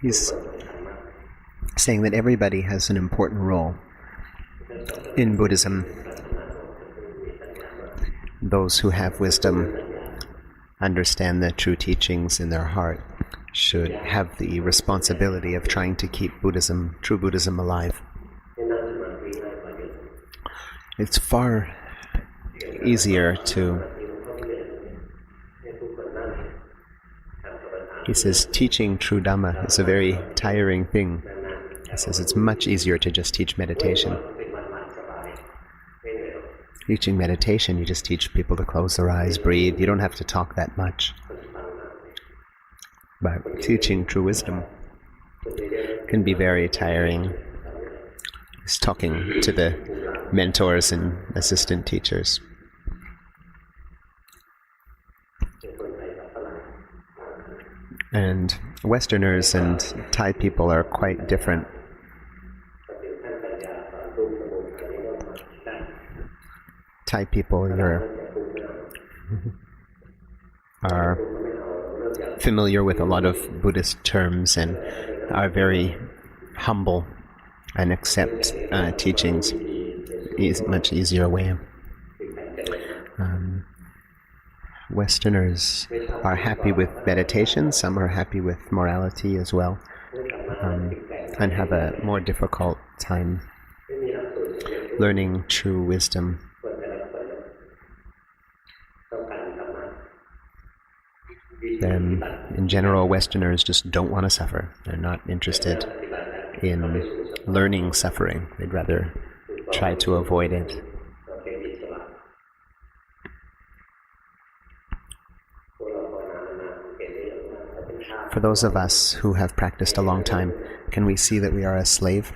He's saying that everybody has an important role in Buddhism. Those who have wisdom, understand the true teachings in their heart, should have the responsibility of trying to keep Buddhism, true Buddhism, alive. It's far easier to, he says, teaching true Dhamma is a very tiring thing. He says it's much easier to just teach meditation. Teaching meditation, you just teach people to close their eyes, breathe. You don't have to talk that much. But teaching true wisdom can be very tiring. He's talking to the mentors and assistant teachers. And Westerners and Thai people are quite different. Thai people are familiar with a lot of Buddhist terms and are very humble and accept teachings much easier way. Westerners are happy with meditation, some are happy with morality as well, and have a more difficult time learning true wisdom. Then, in general, Westerners just don't want to suffer. They're not interested in learning suffering. They'd rather try to avoid it. For those of us who have practiced a long time, can we see that we are a slave?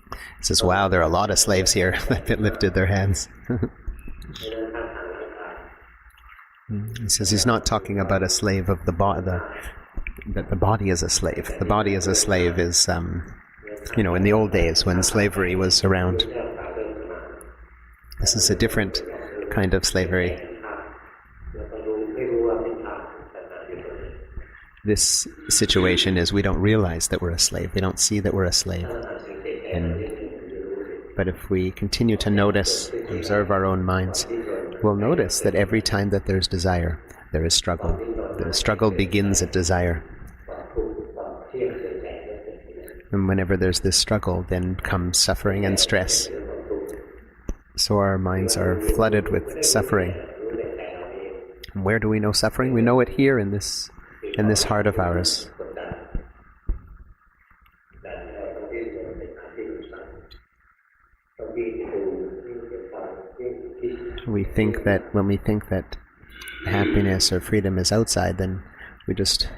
He says, wow, there are a lot of slaves here that lifted their hands. He says he's not talking about a slave of the body, that the body is a slave. The body as a slave is, in the old days when slavery was around. This is a different kind of slavery. This situation is we don't realize that we're a slave. We don't see that we're a slave. But if we continue to notice, observe our own minds, we'll notice that every time that there's desire, there is struggle. The struggle begins at desire. And whenever there's this struggle, then comes suffering and stress. So our minds are flooded with suffering. And where do we know suffering? We know it here in this heart of ours. We think that when we think that happiness or freedom is outside, then we just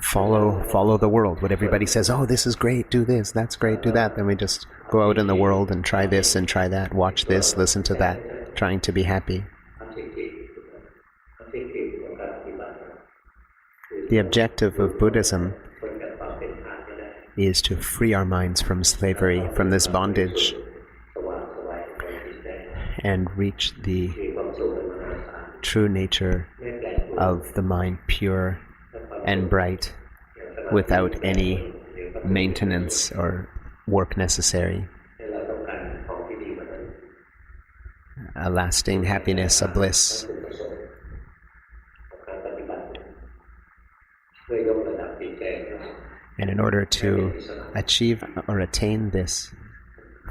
follow the world. What everybody says, oh, this is great, do this, that's great, do that. Then we just go out in the world and try this and try that, watch this, listen to that, trying to be happy. The objective of Buddhism is to free our minds from slavery, from this bondage, and reach the true nature of the mind, pure and bright, without any maintenance or work necessary. A lasting happiness, a bliss. And in order to achieve or attain this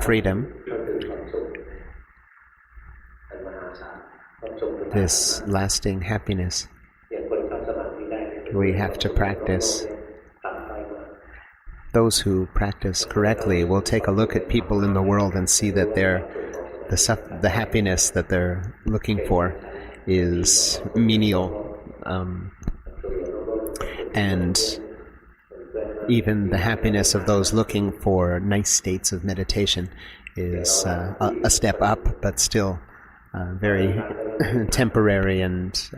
freedom, this lasting happiness, we have to practice. Those who practice correctly will take a look at people in the world and see that the happiness that they're looking for is menial, and even the happiness of those looking for nice states of meditation is a step up, but still very temporary and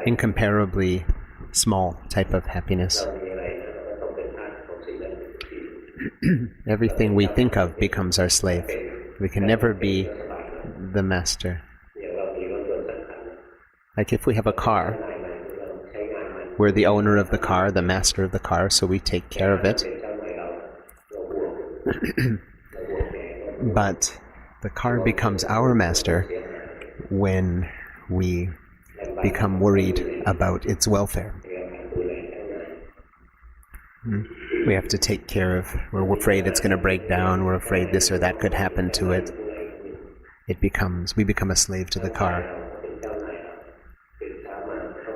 incomparably small type of happiness. Everything we think of becomes our slave. We can never be the master. Like if we have a car, we're the owner of the car, the master of the car, so we take care of it. But the car becomes our master when we become worried about its welfare. We have to take care of, we're afraid it's going to break down, we're afraid this or that could happen to it. We become a slave to the car.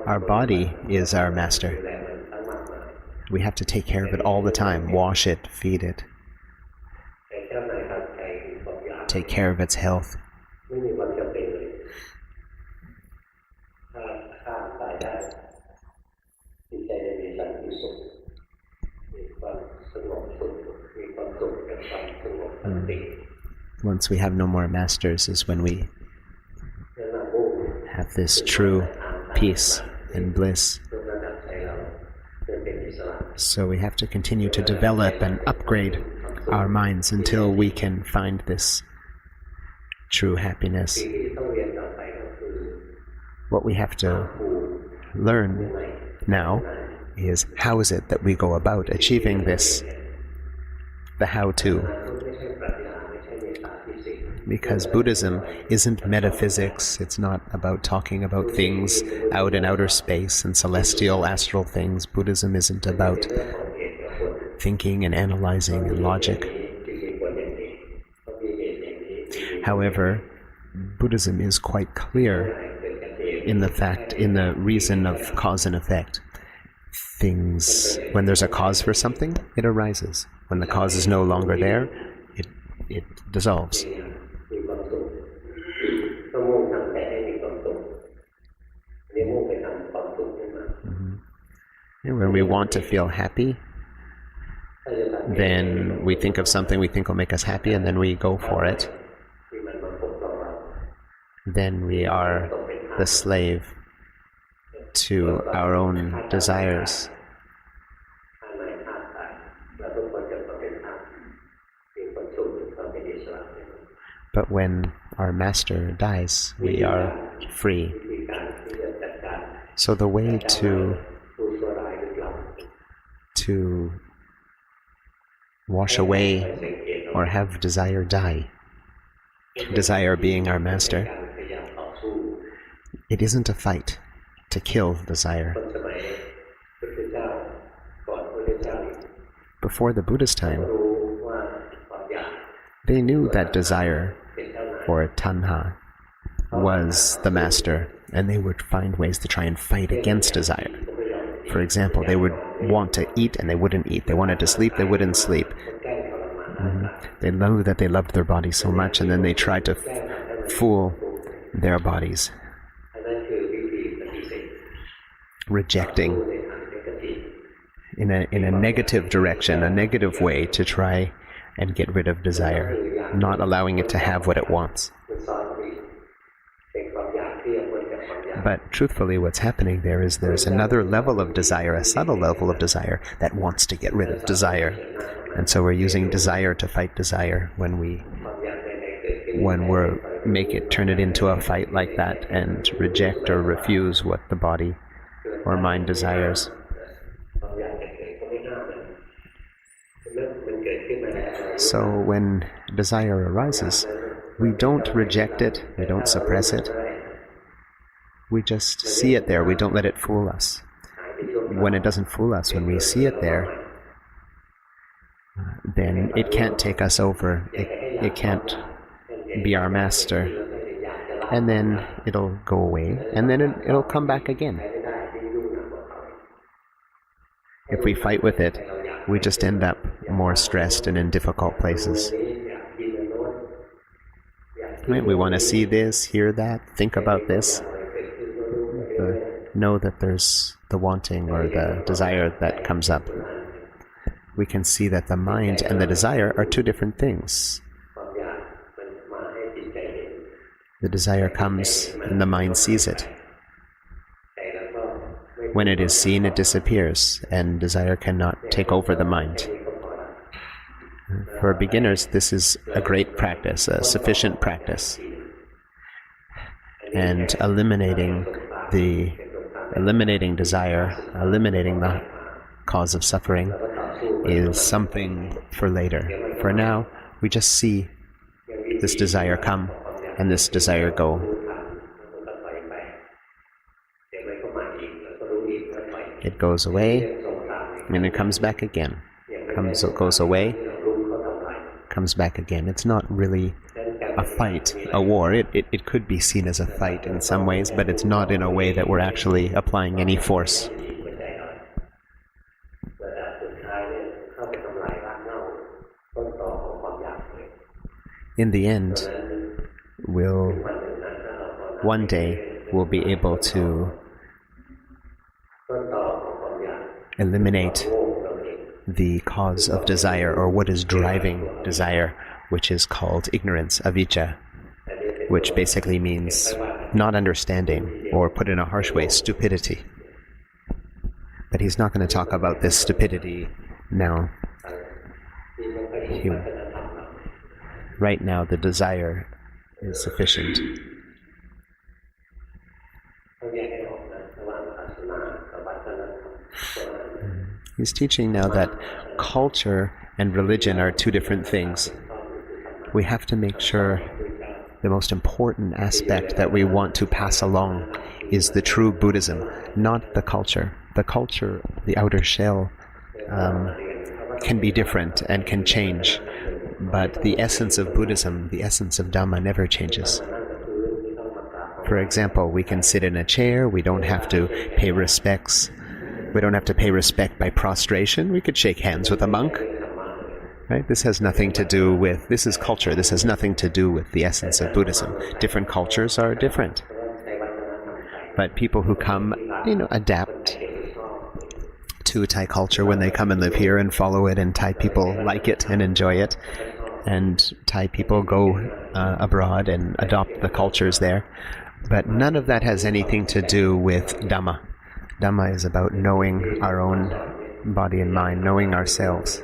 Our body is our master. We have to take care of it all the time, wash it, feed it, take care of its health. Once we have no more masters is when we have this true peace and bliss. So we have to continue to develop and upgrade our minds until we can find this true happiness. What we have to learn now is how is it that we go about achieving this, the how-to. Because Buddhism isn't metaphysics, it's not about talking about things out in outer space and celestial, astral things. Buddhism isn't about thinking and analyzing and logic. However, Buddhism is quite clear in the reason of cause and effect. Things, when there's a cause for something, it arises. When the cause is no longer there, it dissolves. And when we want to feel happy, then we think of something we think will make us happy, and then we go for it. Then we are the slave to our own desires. But when our master dies, we are free. So the way to wash away or have desire die, desire being our master, it isn't a fight to kill desire. Before the Buddha's time, they knew that desire, or tanha, was the master, and they would find ways to try and fight against desire. For example, they would want to eat and they wouldn't eat. They wanted to sleep, they wouldn't sleep. They knew that they loved their bodies so much, and then they tried to fool their bodies, rejecting in a negative direction, a negative way to try and get rid of desire, not allowing it to have what it wants. But truthfully, what's happening there is there's another level of desire, a subtle level of desire, that wants to get rid of desire. And so we're using desire to fight desire when we turn it into a fight like that and reject or refuse what the body or mind desires. So when desire arises, we don't reject it, we don't suppress it. We just see it there, we don't let it fool us. When it doesn't fool us, when we see it there, then it can't take us over, it can't be our master. And then it'll go away, and then it'll come back again. If we fight with it, we just end up more stressed and in difficult places. Right? We want to see this, hear that, think about this. Know that there's the wanting or the desire that comes up. We can see that the mind and the desire are two different things. The desire comes and the mind sees it. When it is seen, it disappears, and desire cannot take over the mind. For beginners, this is a great practice, a sufficient practice. and eliminating desire, eliminating the cause of suffering is something for later. For now, we just see this desire come and this desire go. It goes away and it comes back again. Goes away, comes back again. It's not really a fight, a war. It could be seen as a fight in some ways, but it's not in a way that we're actually applying any force. In the end, one day we'll be able to eliminate the cause of desire, or what is driving desire, which is called ignorance, avijja, which basically means not understanding, or put in a harsh way, stupidity. But he's not going to talk about this stupidity now. Right now, the desire is sufficient. He's teaching now that culture and religion are two different things. We have to make sure the most important aspect that we want to pass along is the true Buddhism, not the culture. The culture, the outer shell, can be different and can change, but the essence of Buddhism, the essence of Dhamma, never changes. For example, we can sit in a chair, we don't have to pay respects. We don't have to pay respect by prostration. We could shake hands with a monk. Right? This has nothing to do with, this is culture, this has nothing to do with the essence of Buddhism. Different cultures are different. But people who come, adapt to Thai culture when they come and live here and follow it, and Thai people like it and enjoy it. And Thai people go abroad and adopt the cultures there. But none of that has anything to do with Dhamma. Dhamma is about knowing our own body and mind, knowing ourselves.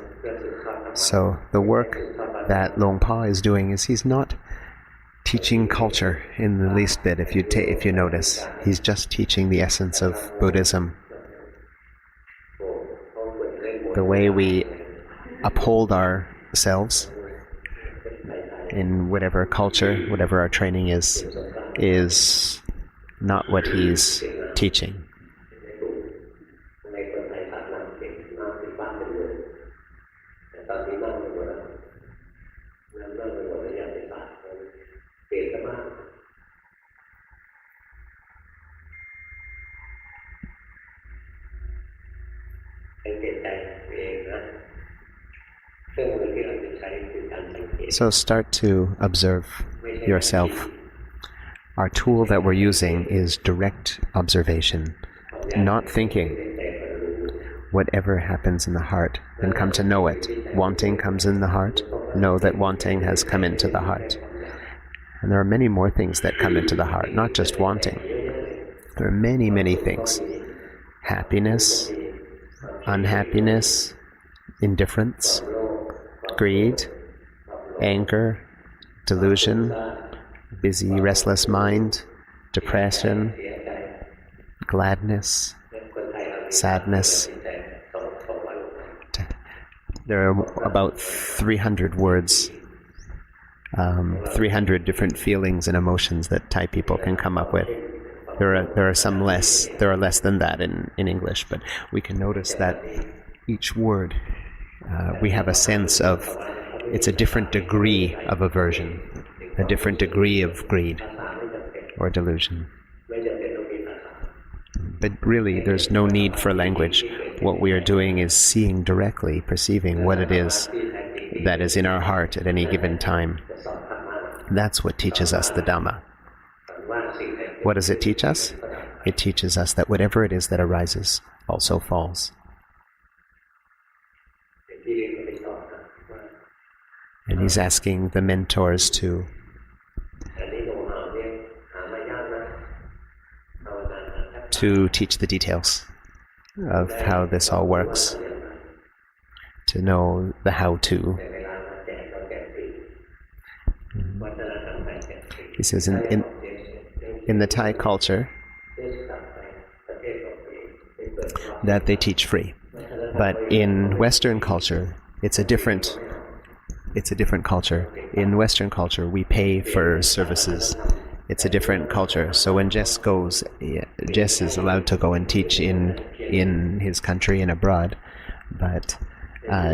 So the work that Long Pa is doing is he's not teaching culture in the least bit, if you notice. He's just teaching the essence of Buddhism. The way we uphold ourselves in whatever culture, whatever our training is not what he's teaching. So start to observe yourself. Our tool that we're using is direct observation, not thinking. Whatever happens in the heart, then come to know it. Wanting comes in the heart, know that wanting has come into the heart. And there are many more things that come into the heart, not just wanting. There are many, many things. Happiness, unhappiness, indifference, greed, anger, delusion, busy, restless mind, depression, gladness, sadness. There are about 300 words, 300 different feelings and emotions that Thai people can come up with. There are some less. There are less than that in English, but we can notice that each word, we have a sense of, it's a different degree of aversion, a different degree of greed or delusion. But really, there's no need for language. What we are doing is seeing directly, perceiving what it is that is in our heart at any given time. That's what teaches us the Dhamma. What does it teach us? It teaches us that whatever it is that arises also falls. And he's asking the mentors to teach the details of how this all works, to know the how-to. He says in the Thai culture that they teach free. But in Western culture, it's a different culture. In Western culture, we pay for services. It's a different culture. So when Jess goes, Jess is allowed to go and teach in his country and abroad, but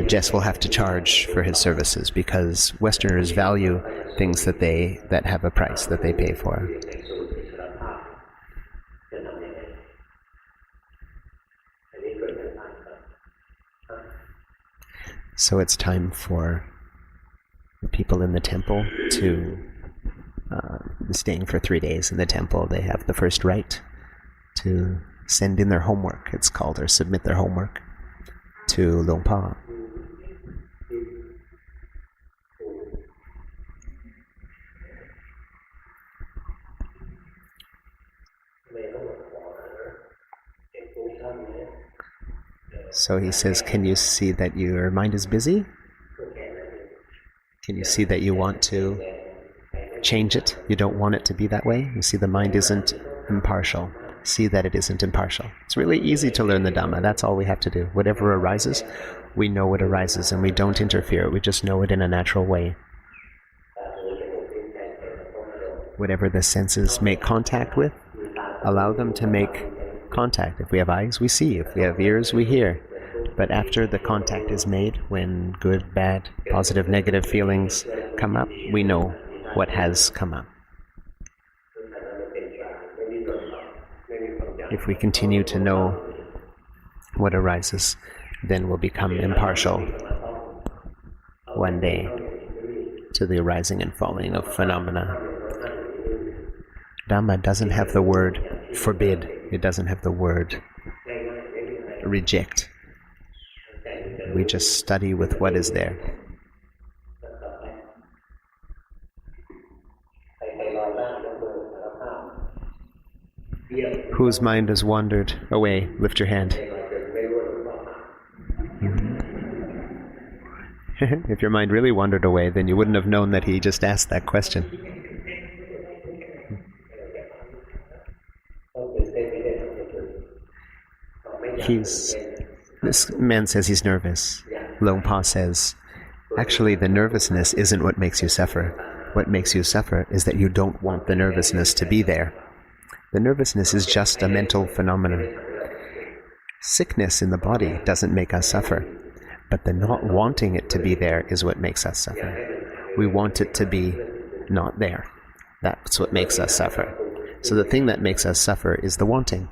Jess will have to charge for his services because Westerners value things that have a price that they pay for. So it's time for the people in the temple to staying for 3 days in the temple. They have the first right to send in their homework, it's called, or submit their homework to Luang Pa. So he says, can you see that your mind is busy? Can you see that you want to change it? You don't want it to be that way? You see the mind isn't impartial. See that it isn't impartial. It's really easy to learn the Dhamma. That's all we have to do. Whatever arises, we know it arises and we don't interfere. We just know it in a natural way. Whatever the senses make contact with, allow them to make contact. If we have eyes, we see. If we have ears, we hear. But after the contact is made, when good, bad, positive, negative feelings come up, we know what has come up. If we continue to know what arises, then we'll become impartial one day to the arising and falling of phenomena. Dhamma doesn't have the word forbid. It doesn't have the word reject. We just study with what is there. Whose mind has wandered away? Lift your hand. If your mind really wandered away, then you wouldn't have known that he just asked that question. This man says he's nervous. Luang Pa says, actually the nervousness isn't what makes you suffer. What makes you suffer is that you don't want the nervousness to be there. The nervousness is just a mental phenomenon. Sickness in the body doesn't make us suffer, but the not wanting it to be there is what makes us suffer. We want it to be not there. That's what makes us suffer. So the thing that makes us suffer is the wanting.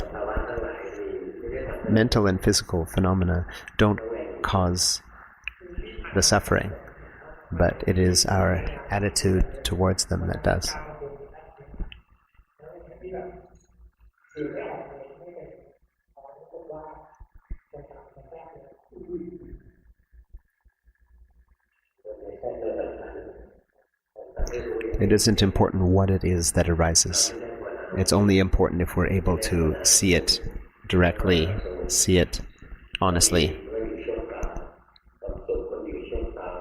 Mental and physical phenomena don't cause the suffering, but it is our attitude towards them that does. It isn't important what it is that arises. It's only important if we're able to see it directly, see it honestly.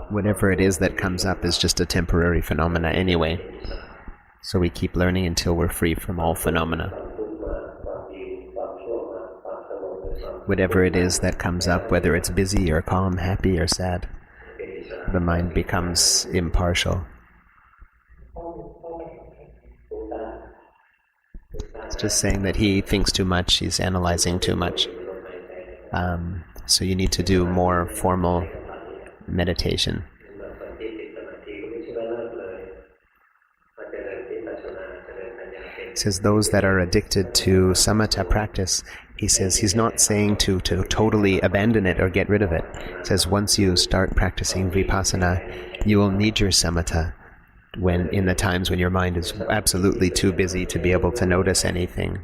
Whatever it is that comes up is just a temporary phenomena anyway. So we keep learning until we're free from all phenomena. Whatever it is that comes up, whether it's busy or calm, happy or sad, the mind becomes impartial. It's just saying that he thinks too much, he's analyzing too much. So you need to do more formal meditation. He says those that are addicted to samatha practice, he says he's not saying to totally abandon it or get rid of it. He says once you start practicing vipassana, you will need your samatha when in the times when your mind is absolutely too busy to be able to notice anything.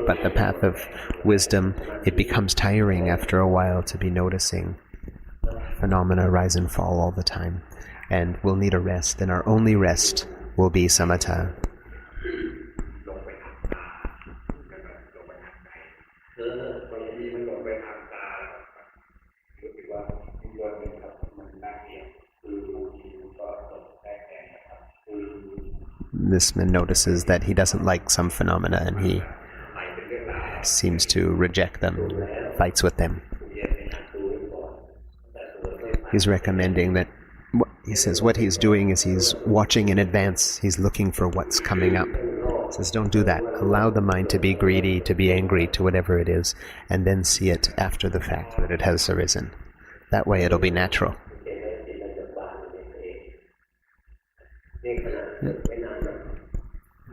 But the path of wisdom, it becomes tiring after a while to be noticing phenomena rise and fall all the time. And we'll need a rest, and our only rest will be samatha. this man notices that he doesn't like some phenomena and he seems to reject them, fights with them. He's recommending that, he says what he's doing is he's watching in advance. He's looking for what's coming up. He says, don't do that. Allow the mind to be greedy, to be angry, to whatever it is, and then see it after the fact that it has arisen. That way it'll be natural.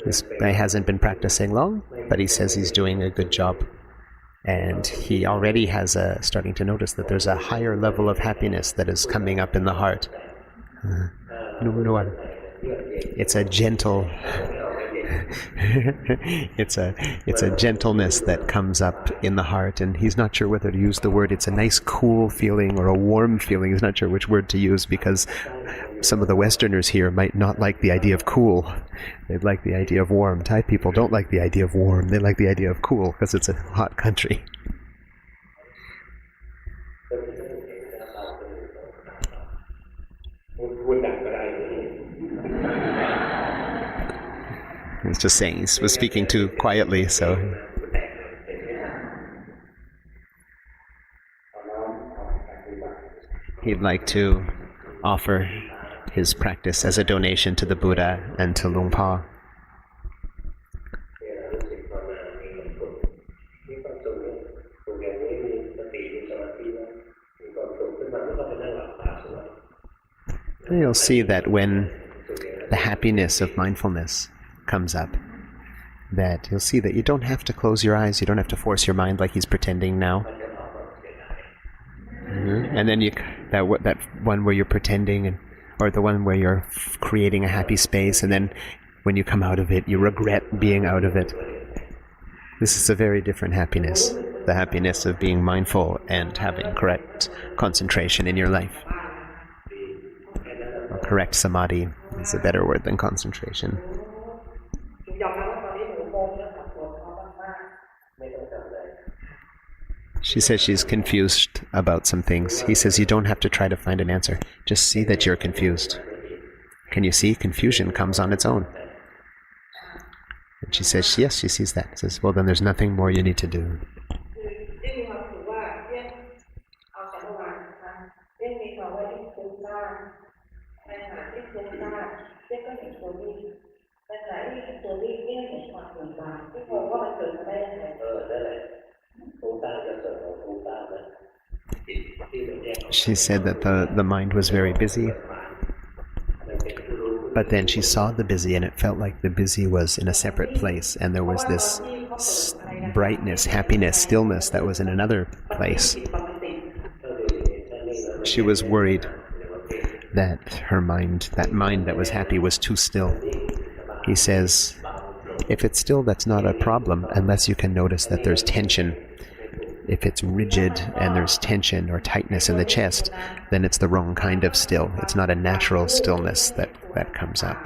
This guy hasn't been practicing long, but he says he's doing a good job. And he already has starting to notice that there's a higher level of happiness that is coming up in the heart. It's a gentle it's a gentleness that comes up in the heart, and he's not sure whether to use the word. It's a nice cool feeling or a warm feeling. He's not sure which word to use because some of the Westerners here might not like the idea of cool. They'd like the idea of warm. Thai people don't like the idea of warm. They like the idea of cool because it's a hot country. He's just saying he was speaking too quietly, so he'd like to offer his practice as a donation to the Buddha and to Luang Pa. And you'll see that when the happiness of mindfulness comes up, that you'll see that you don't have to close your eyes, you don't have to force your mind like he's pretending now. And then that one where you're pretending, or the one where you're creating a happy space, and then when you come out of it, you regret being out of it. This is a very different happiness, the happiness of being mindful and having correct concentration in your life. Or correct samadhi is a better word than concentration. She says she's confused about some things. He says you don't have to try to find an answer. Just see that you're confused. Can you see? Confusion comes on its own. And she says, yes, she sees that. She says, well, then there's nothing more you need to do. She said that the mind was very busy, but then she saw the busy and it felt like the busy was in a separate place, and there was this brightness, happiness, stillness that was in another place. She was worried that her mind, that mind that was happy, was too still. He says, if it's still, that's not a problem unless you can notice that there's tension. If it's rigid and there's tension or tightness in the chest, then it's the wrong kind of still. It's not a natural stillness that comes up.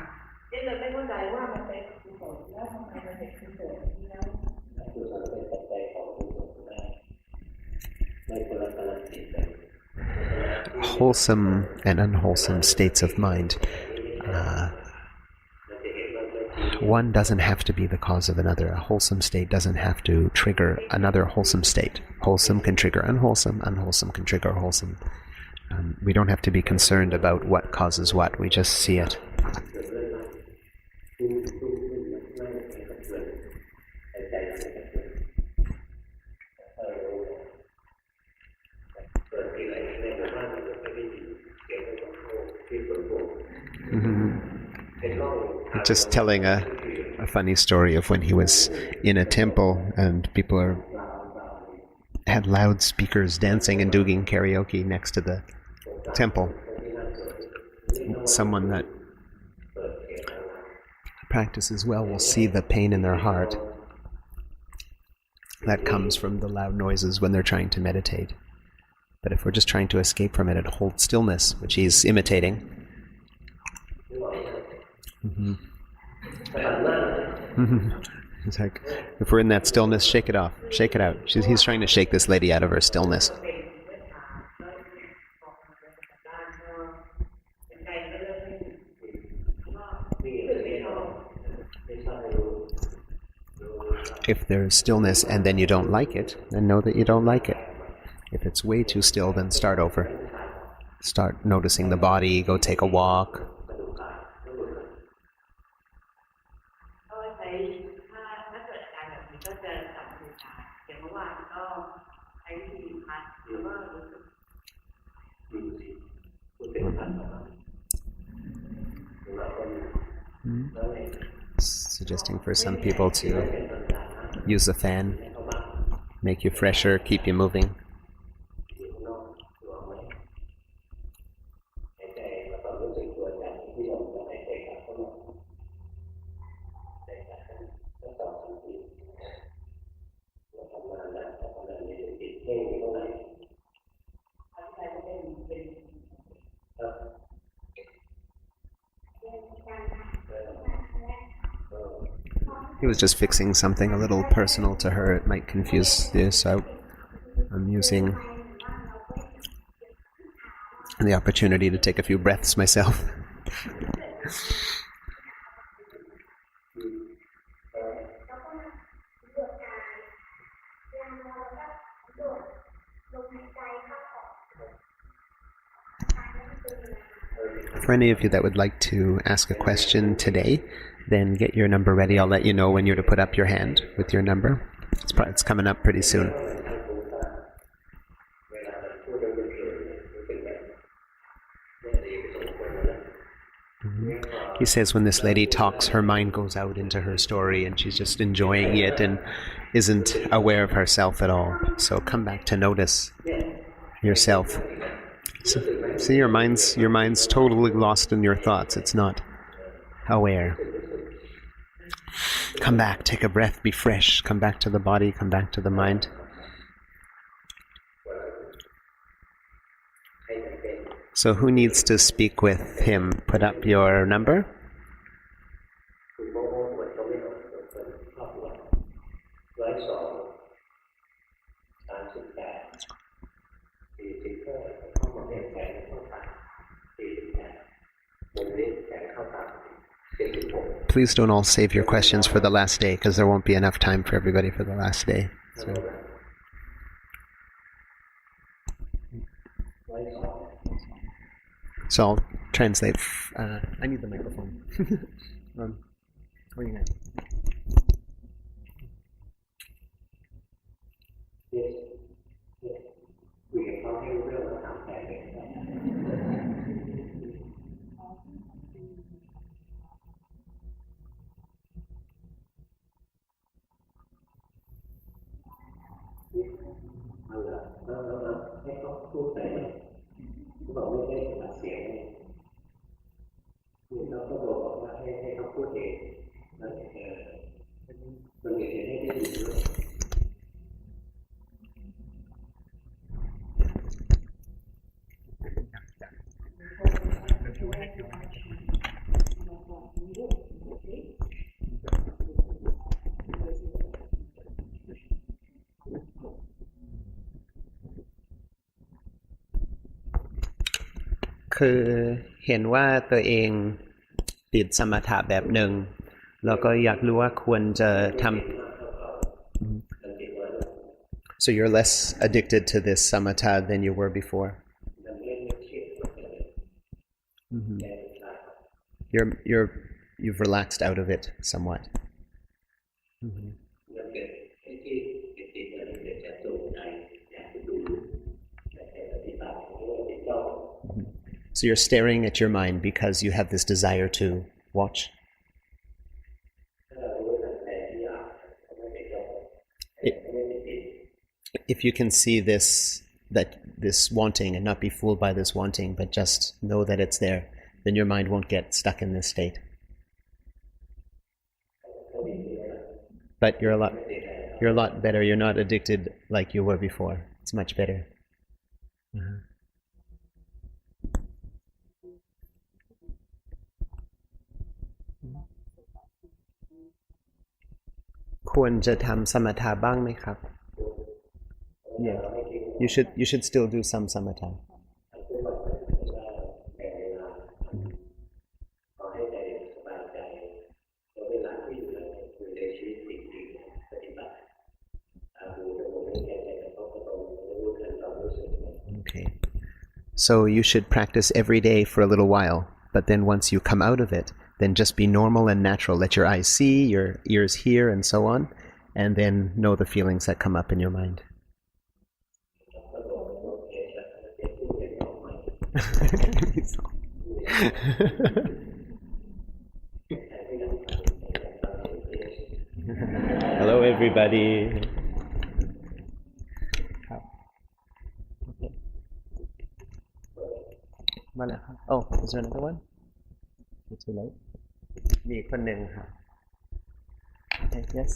Wholesome and unwholesome states of mind. One doesn't have to be the cause of another. A wholesome state doesn't have to trigger another wholesome state. Wholesome can trigger unwholesome, unwholesome can trigger wholesome. We don't have to be concerned about what causes what, we just see it. Just telling a funny story of when he was in a temple and people had loudspeakers dancing and doing karaoke next to the temple. Someone that practices well will see the pain in their heart that comes from the loud noises when they're trying to meditate. But if we're just trying to escape from it and hold stillness, which he's imitating, it's like, if we're in that stillness, shake it off, shake it out. He's trying to shake this lady out of her stillness. If there's stillness and then you don't like it, then know that you don't like it. If it's way too still, then start over. Start noticing the body, go take a walk. Suggesting for some people to use the fan, make you fresher, keep you moving. He was just fixing something a little personal to her. It might confuse you, so I'm using the opportunity to take a few breaths myself. For any of you that would like to ask a question today, then get your number ready. I'll let you know when you're to put up your hand with your number. It's coming up pretty soon. He says when this lady talks, her mind goes out into her story and she's just enjoying it and isn't aware of herself at all. So come back to notice yourself. So, see, your mind's totally lost in your thoughts. It's not aware. Come back, take a breath, be fresh. Come back to the body, come back to the mind. So who needs to speak with him? Put up your number. Please don't all save your questions for the last day, because there won't be enough time for everybody for the last day. So I'll translate. I need the microphone. Where are you going?คือเห็นว่าตัวเองติดสมถะแบบหนึ่งแล้วก็อยากรู้ว่าควรจะทำ So you're less addicted to this samatha than you were before. Mm-hmm. You've relaxed out of it somewhat. Mm-hmm. So you're staring at your mind because you have this desire to watch. If you can see this wanting and not be fooled by this wanting, but just know that it's there, then your mind won't get stuck in this state. But you're a lot better. You're not addicted like you were before. It's much better. Uh-huh. ควรจะทำสมถะบ้างไหมครับ Yeah, you should still do some samatha. So you should practice every day for a little while, but then once you come out of it, then just be normal and natural. Let your eyes see, your ears hear, and so on, and then know the feelings that come up in your mind. Hello, everybody. Oh, is there another one? It's too late. Me,คนหนึ่งค่ะ Okay, yes.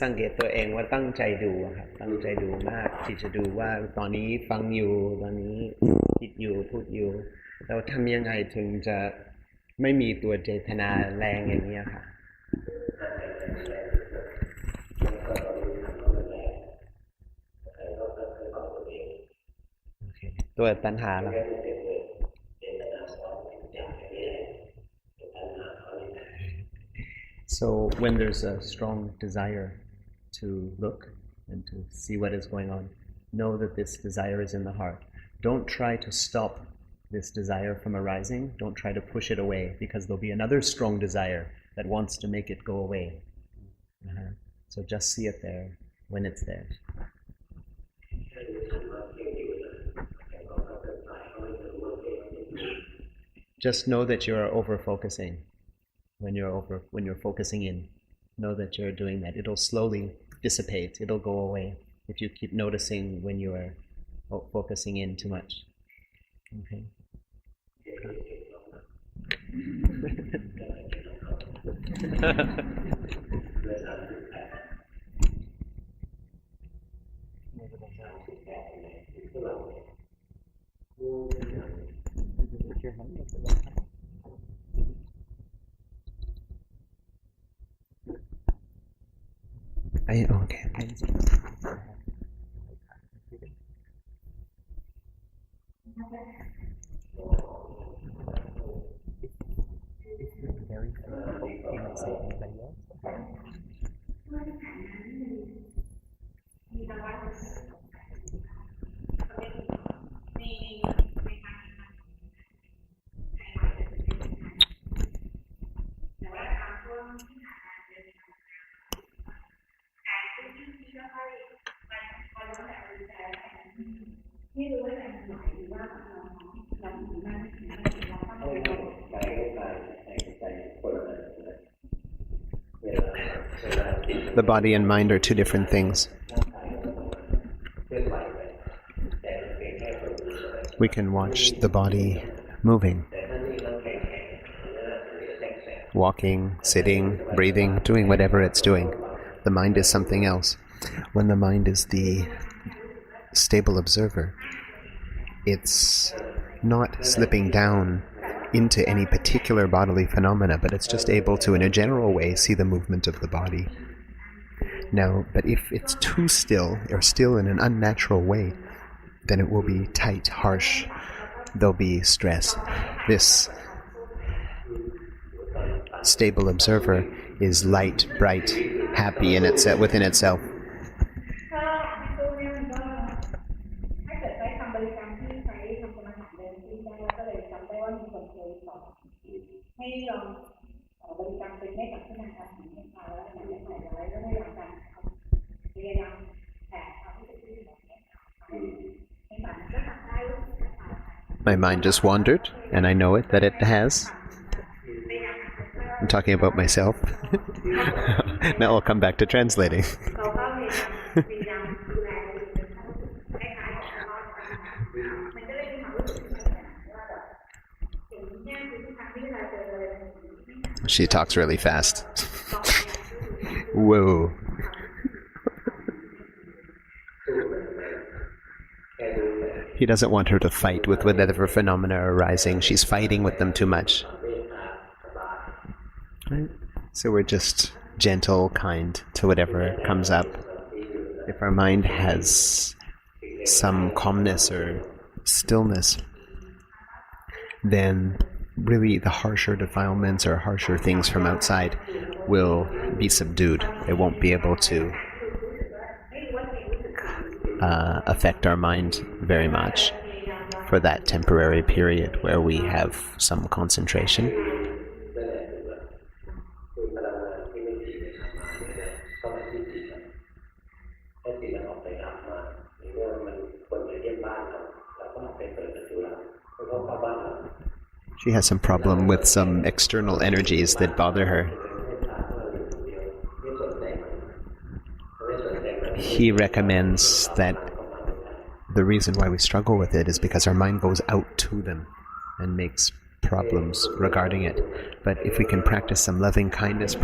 สังเกตตัวเองว่าตั้งใจดูครับตั้งใจดูมากที่จะดูว่าตอนนี้ฟังอยู่ตอนนี้คิดอยู่พูดอยู่เราทำยังไงถึงจะไม่มีตัวเจตนาแรงอย่างนี้ค่ะตัวตัณหาล่ะSo when there's a strong desire to look and to see what is going on, know that this desire is in the heart. Don't try to stop this desire from arising. Don't try to push it away, because there'll be another strong desire that wants to make it go away. So just see it there when it's there. Just know that you are over-focusing. When you're focusing in, know that you're doing that. It'll slowly dissipate. It'll go away if you keep noticing when you are focusing in too much. Okay. Okay. The body and mind are two different things. We can watch the body moving, walking, sitting, breathing, doing whatever it's doing. The mind is something else. When the mind is the stable observer, it's not slipping down into any particular bodily phenomena, but it's just able to, in a general way, see the movement of the body. Now, but if it's too still, or still in an unnatural way, then it will be tight, harsh. There'll be stress. This stable observer is light, bright, happy in itself, within itself. My mind just wandered, and I know it, that it has. I'm talking about myself. Now I'll come back to translating. She talks really fast. Whoa. He doesn't want her to fight with whatever phenomena are arising. She's fighting with them too much. Right? So we're just gentle, kind to whatever comes up. If our mind has some calmness or stillness, then really the harsher defilements or harsher things from outside will be subdued. They won't be able to affect our mind very much for that temporary period where we have some concentration. She has some problem with some external energies that bother her. He recommends that the reason why we struggle with it is because our mind goes out to them and makes problems regarding it. But if we can practice some loving kindness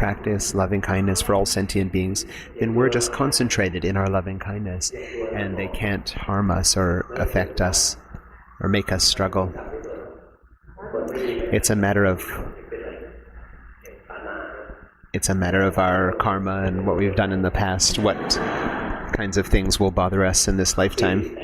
for all sentient beings, then we're just concentrated in our loving kindness, and they can't harm us or affect us or make us struggle. It's a matter of our karma and what we've done in the past, what kinds of things will bother us in this lifetime.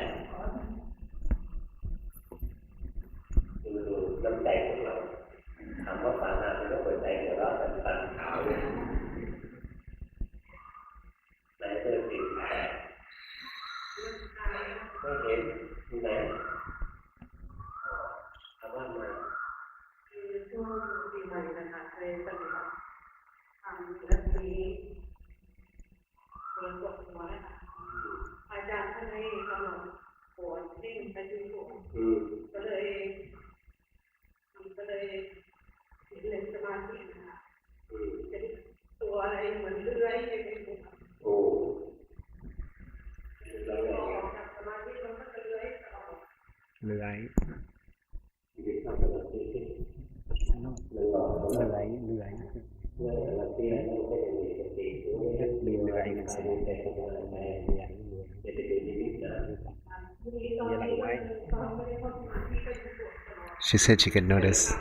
She said she could notice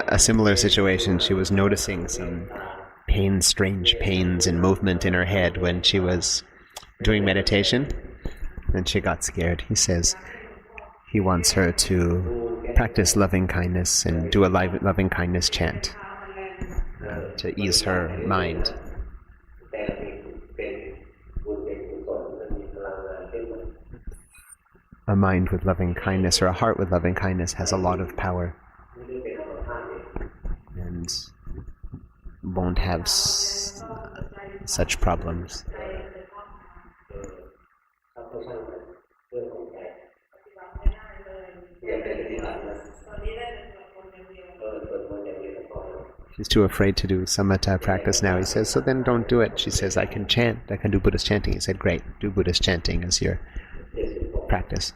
a similar situation. She was noticing some strange pains and movement in her head when she was doing meditation, and she got scared. He says he wants her to practice loving kindness and do a loving kindness chant to ease her mind. A mind with loving kindness or a heart with loving kindness has a lot of power and won't have such problems. She's too afraid to do samatha practice now. He says, so then don't do it. She says, I can chant. I can do Buddhist chanting. He said, great, do Buddhist chanting as your practice.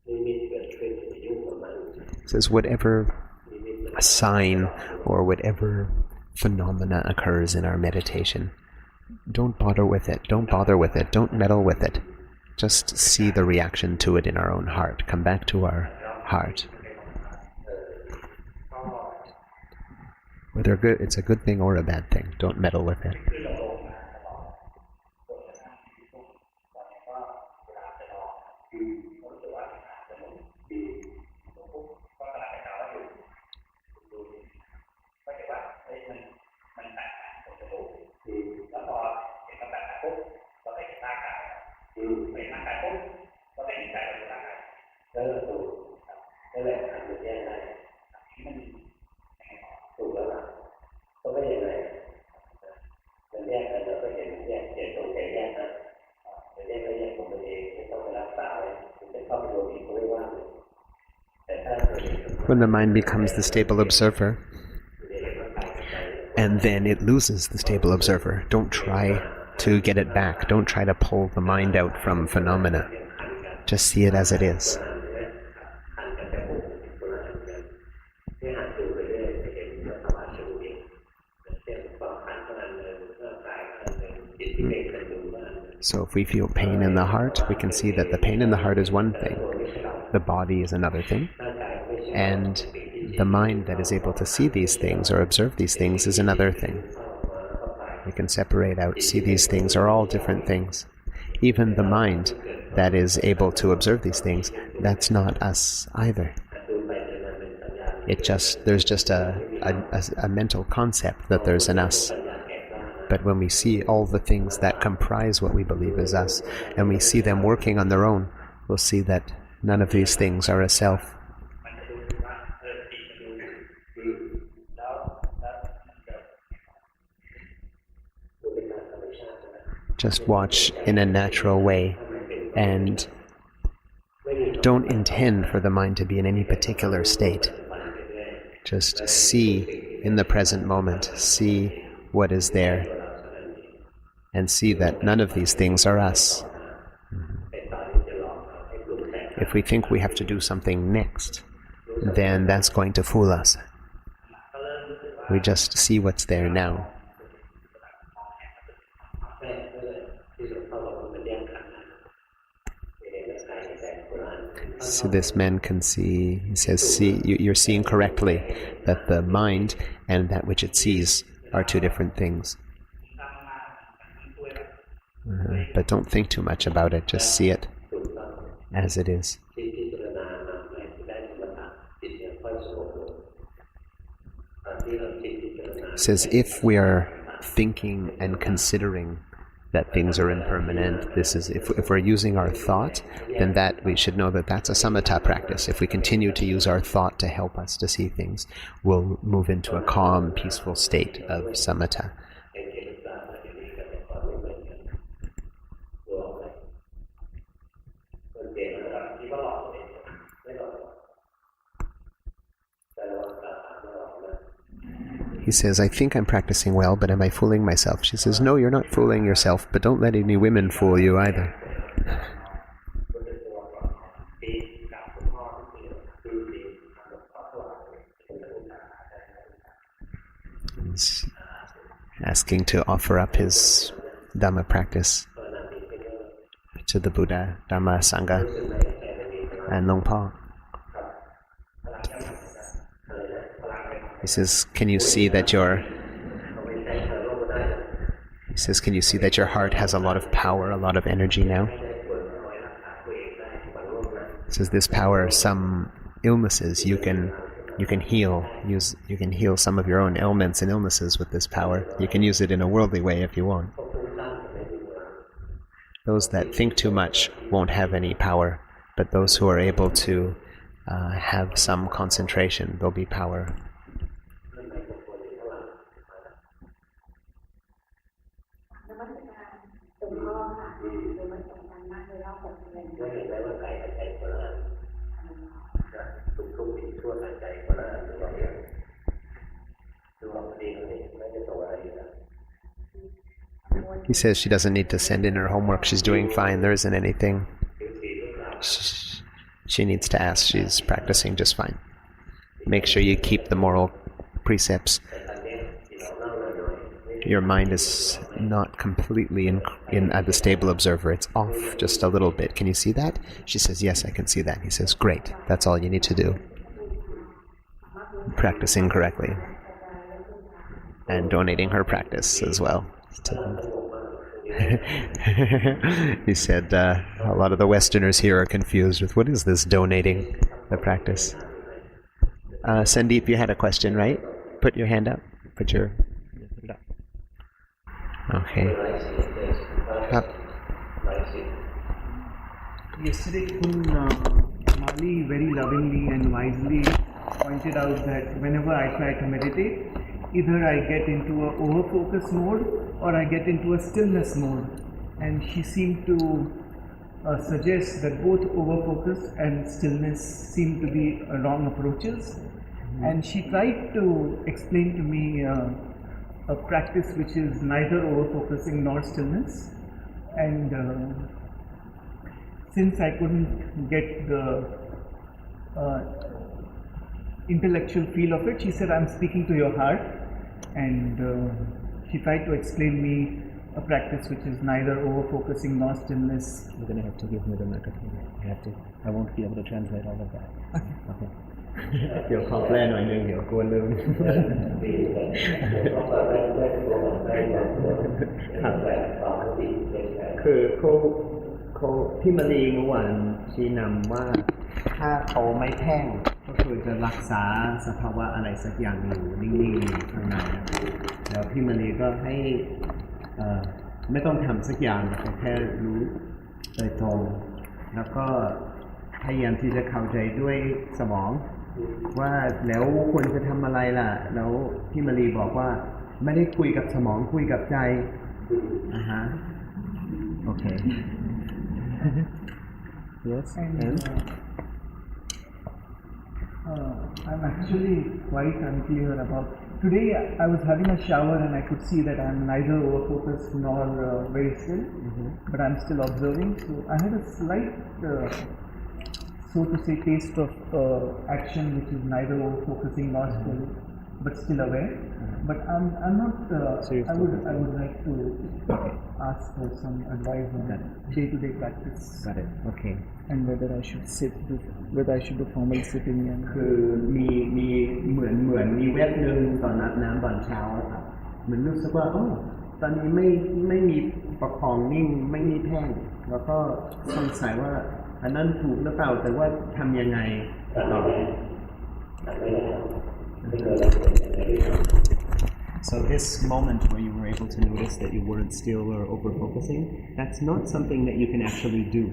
He says, whatever sign or whatever phenomena occurs in our meditation, don't bother with it. Don't bother with it. Don't meddle with it. Just see the reaction to it in our own heart. Come back to our heart. Whether it's a good thing or a bad thing, don't meddle with it. When the mind becomes the stable observer, and then it loses the stable observer, don't try to get it back. Don't try to pull the mind out from phenomena. Just see it as it is. So if we feel pain in the heart, we can see that the pain in the heart is one thing, the body is another thing, and the mind that is able to see these things or observe these things is another thing. We can separate out, see these things are all different things. Even the mind that is able to observe these things, that's not us either. There's just a mental concept that there's an us. But when we see all the things that comprise what we believe is us, and we see them working on their own, we'll see that none of these things are a self. Just watch in a natural way and don't intend for the mind to be in any particular state. Just see in the present moment, see what is there, and see that none of these things are us. If we think we have to do something next, then that's going to fool us. We just see what's there now. So this man can see, he says, see, you're seeing correctly that the mind and that which it sees are two different things. But don't think too much about it, just see it as it is. It says if we are thinking and considering that things are impermanent, this is if we're using our thought, then that we should know that that's a samatha practice. If we continue to use our thought to help us to see things, we'll move into a calm, peaceful state of samatha. He says, I think I'm practicing well, but am I fooling myself? She says, no, you're not fooling yourself, but don't let any women fool you either. He's asking to offer up his Dhamma practice to the Buddha, Dhamma, Sangha, and Long Pa. He says, can you see that your heart has a lot of power, a lot of energy now? He says this power, some illnesses you can heal. You can heal some of your own ailments and illnesses with this power. You can use it in a worldly way if you want. Those that think too much won't have any power, but those who are able to have some concentration, there'll be power. He says she doesn't need to send in her homework. She's doing fine. There isn't anything she needs to ask. She's practicing just fine. Make sure you keep the moral precepts. Your mind is not completely in the stable observer. It's off just a little bit. Can you see that? She says, yes, I can see that. He says, great. That's all you need to do. Practicing correctly. And donating her practice as well. He said, a lot of the Westerners here are confused with, what is this donating the practice? Sandeep, you had a question, right? Put your hand up. Put it up. Okay. Yesterday, Mali very lovingly and wisely pointed out that whenever I try to meditate, either I get into a over-focus mode or I get into a stillness mode. And she seemed to suggest that both over-focus and stillness seem to be wrong approaches. Mm-hmm. And she tried to explain to me a practice which is neither over-focusing nor stillness. And since I couldn't get the intellectual feel of it, she said, I'm speaking to your heart. And she tried to explain me a practice which is neither over-focusing nor stillness. You're going to have to give me the microphone. You have to. I won't be able to translate all of that. Okay. เดี๋ยวขอแปลหน่อยนึงเดี๋ยวกลัวลืมคือเขาพี่มณีเมื่อวานชี้นำว่าถ้าเขาไม่แท่งก็คือจะรักษาสภาวะอะไรสักอย่างอยู่นิ่งๆอยู่ข้างในแล้วพี่มณีก็ให้ไม่ต้องทำสักอย่างแค่รู้โดยตรงแล้วก็พยายามที่จะเข้าใจด้วยสมองว่าแล้วควรจะทำอะไรล่ะแล้วพี่มณีบอกว่าไม่ได้คุยกับสมองคุยกับใจโอเค yes and I'm actually quite unclear about today. I was having a shower and I could see that I'm neither over-focused nor very still, but I'm still observing. So I had a slight, so to say, taste of action which is neither over-focusing nor still, but still aware. But I'm not. I would like to ask for some advice on that day-to-day practice. Got it. Okay. And whether I should whether I should do formal sitting and คือมีเหมือนมีแวบนึงตอนอาบน้ำตอนเช้าครับเหมือนรู้สึกว่าตอนนี้ไม่มีประคองนิ่งไม่มีแท่งแล้วก็สงสัยว่าอันนั้นถูกหรือเปล่าแต่ว่าทำยังไงต่อ So this moment where you were able to notice that you weren't still or over-focusing, that's not something that you can actually do.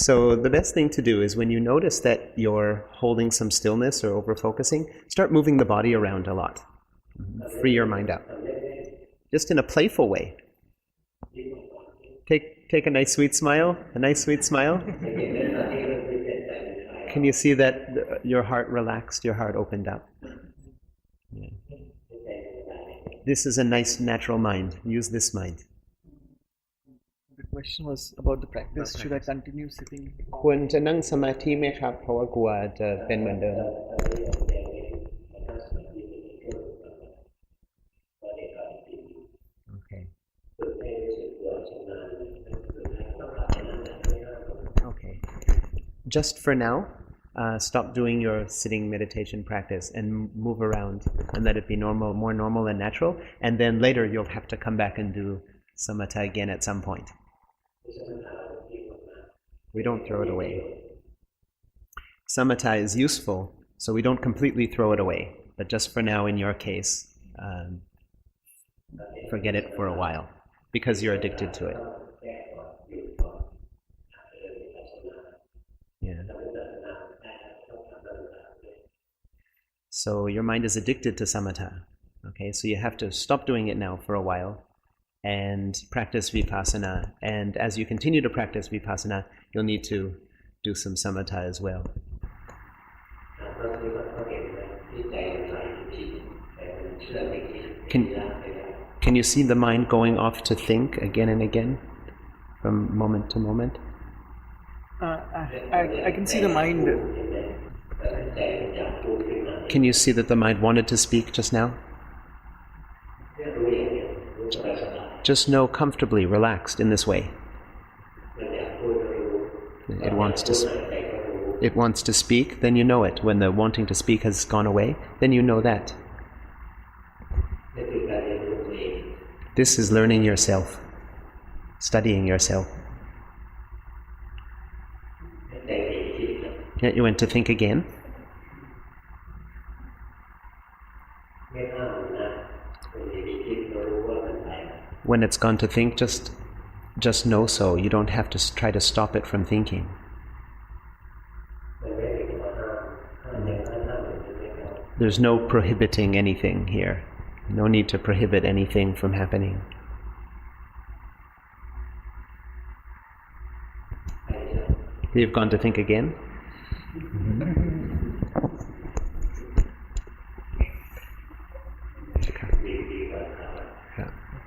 So the best thing to do is when you notice that you're holding some stillness or over-focusing, start moving the body around a lot. Free your mind up. Just in a playful way. Take a nice sweet smile, Can you see that your heart relaxed, your heart opened up? Yeah. This is a nice natural mind. Use this mind. The question was about the practice. Should I continue sitting? ควรจะนั่งสมาธิไหมครับเพราะว่ากลัวจะเป็นเหมือนเดิม Okay. Okay. Just for now, stop doing your sitting meditation practice and move around and let it be more normal and natural. And then later you'll have to come back and do samatha again at some point. We don't throw it away. Samatha is useful, so we don't completely throw it away. But just for now, in your case, forget it for a while because you're addicted to it. Yeah. So your mind is addicted to samatha. Okay, so you have to stop doing it now for a while and practice vipassana. And as you continue to practice vipassana, you'll need to do some samatha as well. Can you see the mind going off to think again and again from moment to moment? I can see the mind. Can you see that the mind wanted to speak just now? Just know comfortably, relaxed in this way. It wants to speak, then you know it. When the wanting to speak has gone away, then you know that. This is learning yourself, studying yourself. Yeah, you went to think again. When it's gone to think, just know so. You don't have to try to stop it from thinking. There's no prohibiting anything here. No need to prohibit anything from happening. You've gone to think again?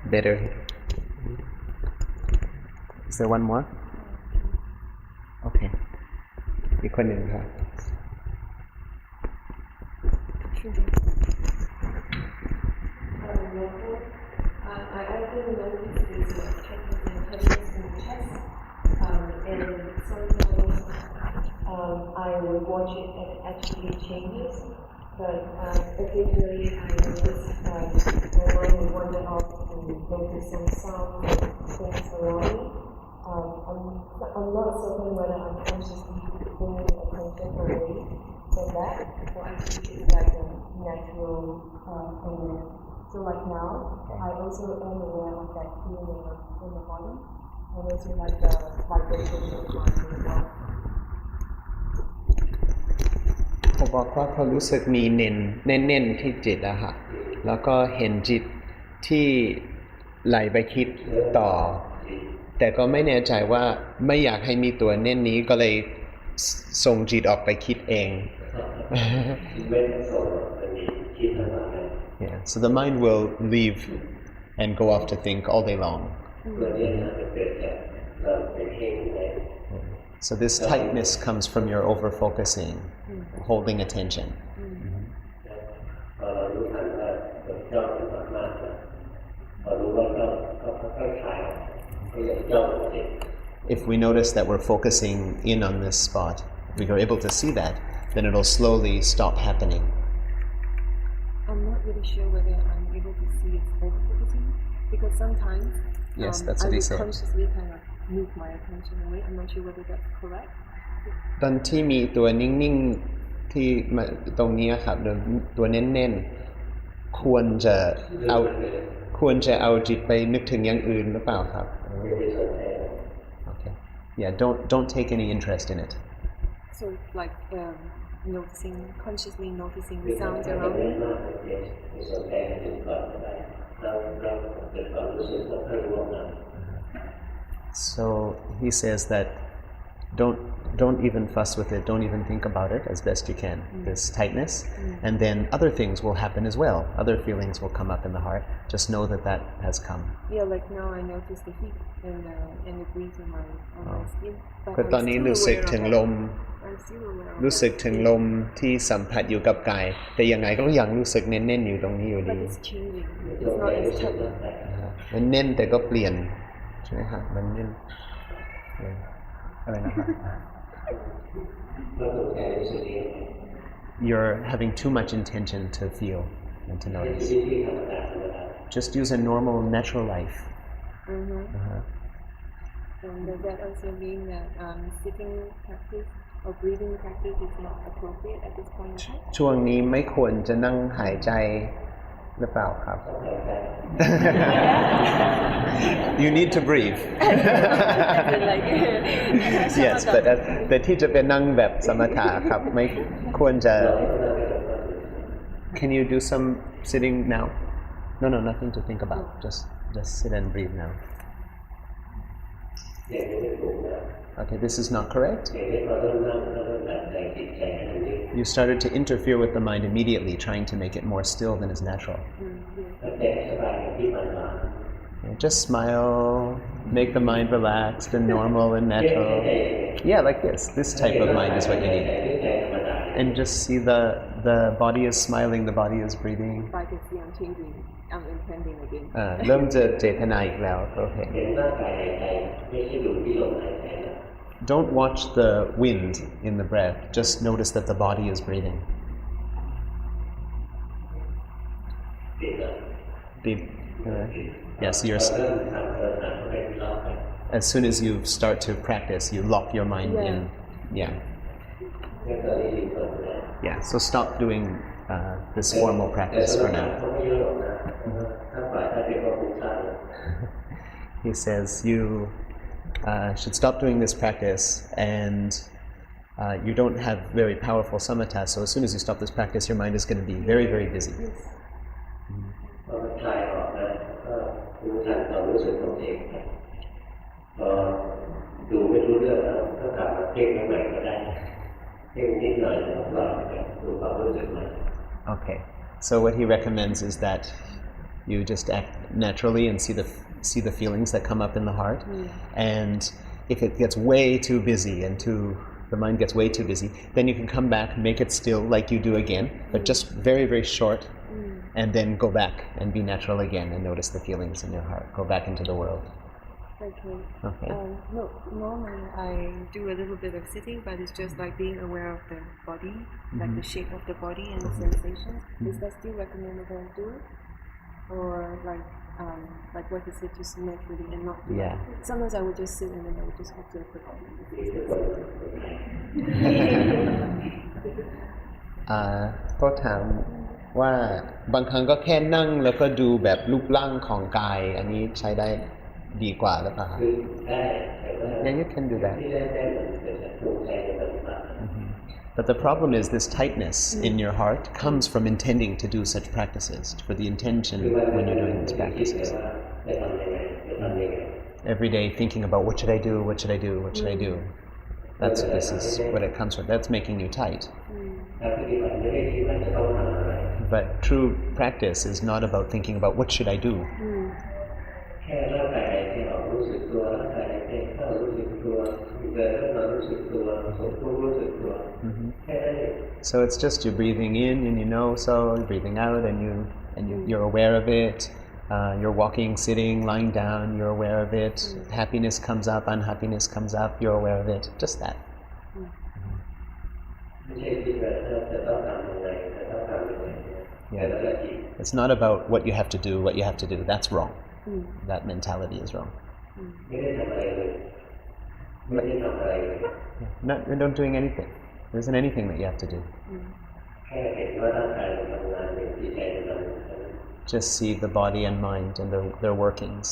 Better. Is there one more? Okay. อีกคนหนึ่งครับ I often notice this will watch it and actually changes. But occasionally I notice my mind will wander off and notice some sound things around me. I'm not certain whether I'm consciously bringing attention away from that, or actually it's like a natural phenomenon. So like now, I also am aware of that feeling in the body, and also like the vibration of the mind as well. ผมบอกว่าเขารู้สึกมีเน้นที่จิตอะค่ะแล้วก็เห็นจิตที่ไหลไปคิดต่อแต่ก็ไม่แน่ใจว่าไม่อยากให้มีตัวเน้นนี้ก็เลยส่งจิตออกไปคิดเอง Yeah, so the mind will leave and go off to think all day long. So this tightness comes from your over-focusing, holding attention. If we notice that we're focusing in on this spot, if we are able to see that, then it'll slowly stop happening. I'm not really sure whether I'm able to see it's over-focusing, because sometimes Yes, that's what I he will said. consciously kind of move my attention away. I'm not sure whether that's correct. ตอนที่มีตัวนิ่งๆที่มาตรงนี้ครับตัวเน้นๆควรจะเอาจิตไปนึกถึงอย่างอื่นหรือเปล่าครับ Okay. Yeah, don't take any interest in it. So like consciously noticing the sounds around me. So he says that don't even fuss with it, don't even think about it as best you can, this tightness, and then other things will happen as well, other feelings will come up in the heart, just know that has come. Yeah, like now I notice the heat and the breeze on my skin, but ก็ตอนนี้รู้สึกถึงลม I'm still aware of รู้สึกถึงลมที่สัมผัสอยู่กับกายแต่ยังไงก็ยังรู้สึกเน้นๆอยู่ตรงนี้อยู่ but ดี it's changing, it's not as tight. มันเน้นแต่ก็เปลี่ยนใช่ไหมครับมันเน้นอะไรนะครับ You're having too much intention to feel and to notice. Just use a normal, natural life. And does that also mean that sitting practice or breathing practice is not appropriate at this point in time? ช่วงนี้ไม่ควรจะนั่งหายใจหรือเปล่าครับ You need to breathe. Yes, but แต่ที่จะเป็นนั่งแบบสมถะครับไม่ควรจะ Can you do some sitting now? No, nothing to think about. Just sit and breathe now. Okay, this is not correct. You started to interfere with the mind immediately, trying to make it more still than is natural. Just smile, make the mind relaxed and normal and natural. Yeah, like this. This type of mind is what you need. And just see the body is smiling, the body is breathing. If I can see I'm changing, I'm intending again. เริ่มจะเจตนาอีกแล้วโอเค Don't watch the wind in the breath. Just notice that the body is breathing. Deep. Yes, as soon as you start to practice, you lock your mind in. Yeah, so stop doing this formal practice for now. He says you should stop doing this practice, and you don't have very powerful samatha, so as soon as you stop this practice, your mind is going to be very, very busy. Okay, so what he recommends is that you just act naturally and see the feelings that come up in the heart, and if it gets way too busy and the mind gets way too busy, then you can come back, make it still like you do again, but just very, very short, and then go back and be natural again and notice the feelings in your heart. Go back into the world. Okay. Okay. No, normally I do a little bit of sitting, but it's just like being aware of the body, like the shape of the body and the sensations. Is that still recommendable to do? Or like what is it just naturally and not do Yeah. it? Sometimes I would just sit and then I would just observe the body. ก็ถามว่าบางครั้งก็แค่นั่งแล้วก็ดูแบบรูปร่างของกายอันนี้ใช้ได้ดีกว่าหรือเปล่า Yeah, you can do that. But the problem is this tightness in your heart comes from intending to do such practices, for the intention when you're doing these practices. Every day thinking about what should I do, what should I do, what should I do. This is what it comes from. That's making you tight. But true practice is not about thinking about what should I do. So it's just you're breathing in and you know so, you're breathing out and you're aware of it. You're walking, sitting, lying down, you're aware of it. Happiness comes up, unhappiness comes up, you're aware of it. Just that. Yeah. It's not about what you have to do, what you have to do. That's wrong. That mentality is wrong. You're not doing anything. There isn't anything that you have to do. Just see the body and mind and their workings.